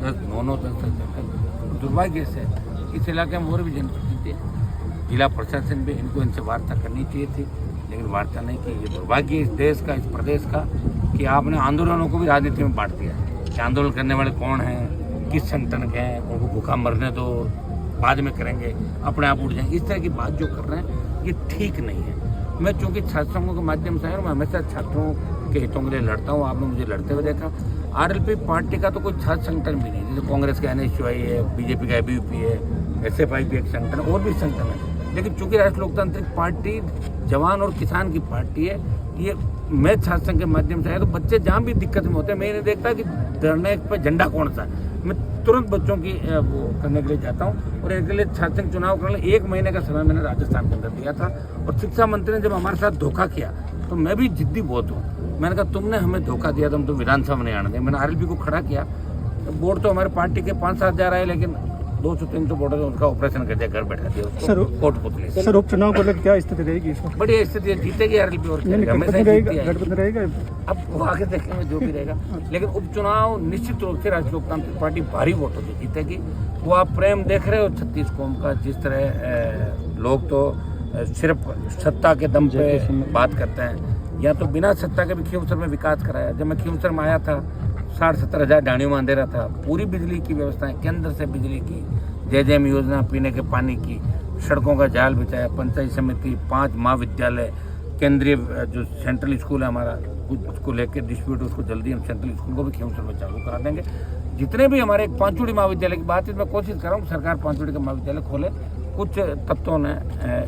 10 दुर्भाग्य से इस इलाके में और भी जनप्रतिनिधि है, जिला प्रशासन भी इनको इनसे वार्ता करनी चाहिए थी, लेकिन वार्ता नहीं की। ये दुर्भाग्य इस देश का, इस प्रदेश का, कि आपने आंदोलनों को भी राजनीति में बांट दिया कि आंदोलन करने वाले कौन हैं, किस संगठन के हैं, उनको भूखा मरने दो, बाद में करेंगे, अपने आप उठ जाएंगे। इस तरह की बात जो कर रहे हैं ये ठीक नहीं है। मैं चूँकि छात्र संघों के माध्यम से आया हूँ, मैं हमेशा छात्रों के हितों के लिए लड़ता हूँ। आपने मुझे लड़ते हुए देखा। आरएलपी पार्टी का तो कोई छात्र संगठन भी नहीं, जैसे कांग्रेस का एनएसयूआई है, बीजेपी का एबीवीपी है, एसएफआई भी एक संगठन, और भी संगठन है। लेकिन चूंकि राष्ट्रीय लोकतांत्रिक पार्टी जवान और किसान की पार्टी है, ये मैं छात्र संघ के माध्यम से आया तो बच्चे जहाँ भी दिक्कत में होते हैं, मैं नहीं देखता कि धरने पर झंडा कौन सा है, मैं तुरंत बच्चों की वो करने के लिए जाता हूँ। और इसके लिए छात्र संघ चुनाव करने 1 महीने का समय मैंने राजस्थान के अंदर दिया था। और शिक्षा मंत्री ने जब हमारे साथ धोखा किया तो मैं भी जिद्दी बहुत हूँ। मैंने कहा तुमने हमें धोखा दिया, तुम तो विधानसभा में नहीं आने दें। मैंने आरएलपी को खड़ा किया। वोट तो हमारे पार्टी के 5-7 हजार आए, लेकिन 200-300 वोटर उनका ऑपरेशन कर दिया, घर बैठा दिया उसको कोटपुतली। सर उपचुनाव को लेकर क्या स्थिति रहेगी इसमें? बढ़िया स्थिति है, जीतेगी आरएलपी और गठबंधन रहेगा। अब वो आगे देखेंगे जो भी रहेगा, लेकिन उपचुनाव निश्चित रूप से राष्ट्रीय लोकतांत्रिक पार्टी भारी वोटों से जीतेगी। वो आप प्रेम देख रहे हो 36 कौम का, जिस तरह लोग तो सिर्फ सत्ता के दम पे बात करते हैं, या तो बिना सत्ता के भी खींवसर में विकास कराया। जब मैं खींवसर में आया था 60-70 हजार डाणियों में अंधेरा था। पूरी बिजली की व्यवस्थाएं, केंद्र से बिजली की, जेजेएम योजना, पीने के पानी की, सड़कों का जाल बिछाया, पंचायत समिति, 5 महाविद्यालय, केंद्रीय जो सेंट्रल स्कूल है हमारा, उसको लेकर डिस्प्यूट, उसको जल्दी हम सेंट्रल स्कूल को भी खींवसर में चालू करा देंगे। जितने भी हमारे पांचुड़ी महाविद्यालय की बात है, मैं कोशिश कर रहा हूँ सरकार पांचुड़ी का महाविद्यालय खोले। कुछ तत्वों ने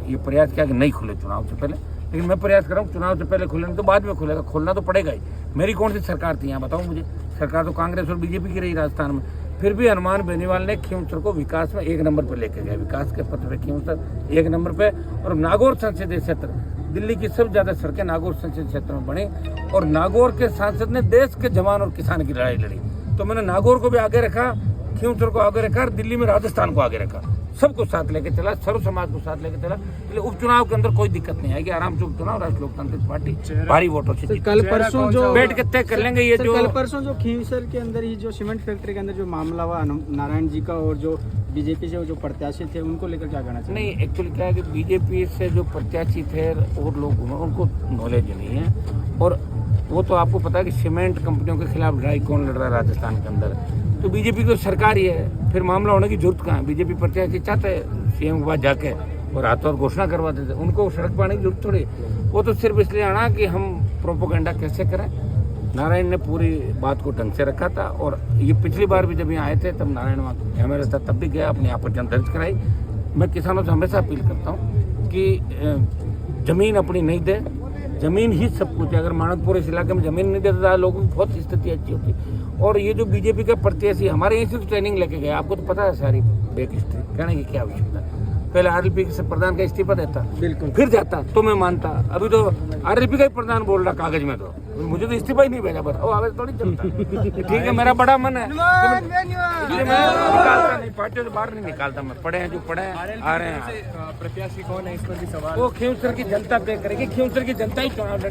ये प्रयास किया कि नहीं खुले चुनाव से पहले, लेकिन मैं प्रयास कर रहा हूँ चुनाव से पहले खुले, नहीं तो बाद में खुलेगा। खोलना तो पड़ेगा ही। मेरी कौन सी सरकार थी यहाँ बताओ मुझे? सरकार तो कांग्रेस और बीजेपी की रही राजस्थान में। फिर भी हनुमान बेनीवाल ने खींवसर को विकास में 1 नंबर पर लेके गए। विकास के पथ पे खींवसर 1 नंबर पे। और नागौर संसदीय क्षेत्र, दिल्ली की सबसे ज्यादा सड़कें नागौर संसदीय क्षेत्र में बनी, और नागौर के सांसद ने देश के जवान और किसान की लड़ाई लड़ी। तो मैंने नागौर को भी आगे रखा, खींवसर को आगे रखा, और दिल्ली में राजस्थान को आगे रखा। सबको साथ लेके चला, सर्व समाज को साथ लेके चला। इसलिए उपचुनाव के अंदर कोई दिक्कत नहीं आएगी। आराम से उपचुनाव राष्ट्रीय लोकतांत्रिक पार्टी भारी वोटों से कल परसों जो बैठ के तय कर लेंगे। ये जो कल परसों जो खींवसर के अंदर ही जो सीमेंट फैक्ट्री के अंदर जो मामला हुआ नारायण जी का, और जो बीजेपी से जो प्रत्याशी थे उनको लेकर क्या कहना चाहिए? नहीं, एक्चुअली क्या है कि बीजेपी से जो प्रत्याशी थे और लोग उनको नॉलेज नहीं है। और वो तो आपको पता है कि सीमेंट कंपनियों के खिलाफ लड़ाई कौन लड़ रहा है राजस्थान के अंदर, तो बीजेपी की सरकार ही है। फिर मामला होने की जरूरत कहाँ है? बीजेपी प्रत्याशी चाहते हैं सीएम के पास जाके और हाथों और घोषणा करवा देते, उनको सड़क पाने की जरूरत थोड़ी। वो तो सिर्फ इसलिए आना कि हम प्रोपोगंडा कैसे करें। नारायण ने पूरी बात को ढंग से रखा था। और ये पिछली बार भी जब यहाँ आए थे तब नारायण वहाँ एमएलए था, तब भी गया, अपनी आपत्तियां दर्ज कराई। मैं किसानों से हमेशा अपील करता हूँ कि जमीन अपनी नहीं दे, जमीन ही सब कुछ है। अगर मानकपुर इस इलाके में जमीन नहीं देता तो लोगों की बहुत स्थिति अच्छी होती। और ये जो बीजेपी के प्रत्याशी हमारे यहीं से ट्रेनिंग लेके गए, आपको तो पता है सारी बैक हिस्ट्री, कहने की क्या आवश्यकता है। पहले आरएलपी से प्रधान का इस्तीफा देता, बिल्कुल, फिर जाता तो मैं मानता। अभी तो आरएलपी का ही प्रधान बोल रहा कागज में, तो मुझे तो इस्तीफा ही नहीं भेजा। बताओ, आवेश थोड़ी चलता। ठीक है, मेरा बड़ा मन है, मैं निकालता नहीं, पार्टियों से बाहर नहीं निकालता। मैं पढ़े हैं जो पढ़े हैं, आ रहे हैं। प्रत्याशी कौन है इस पर भी सवाल? वो खींवसर की जनता तय करेगी, खींवसर की जनता ही चुनाव लड़ेगी।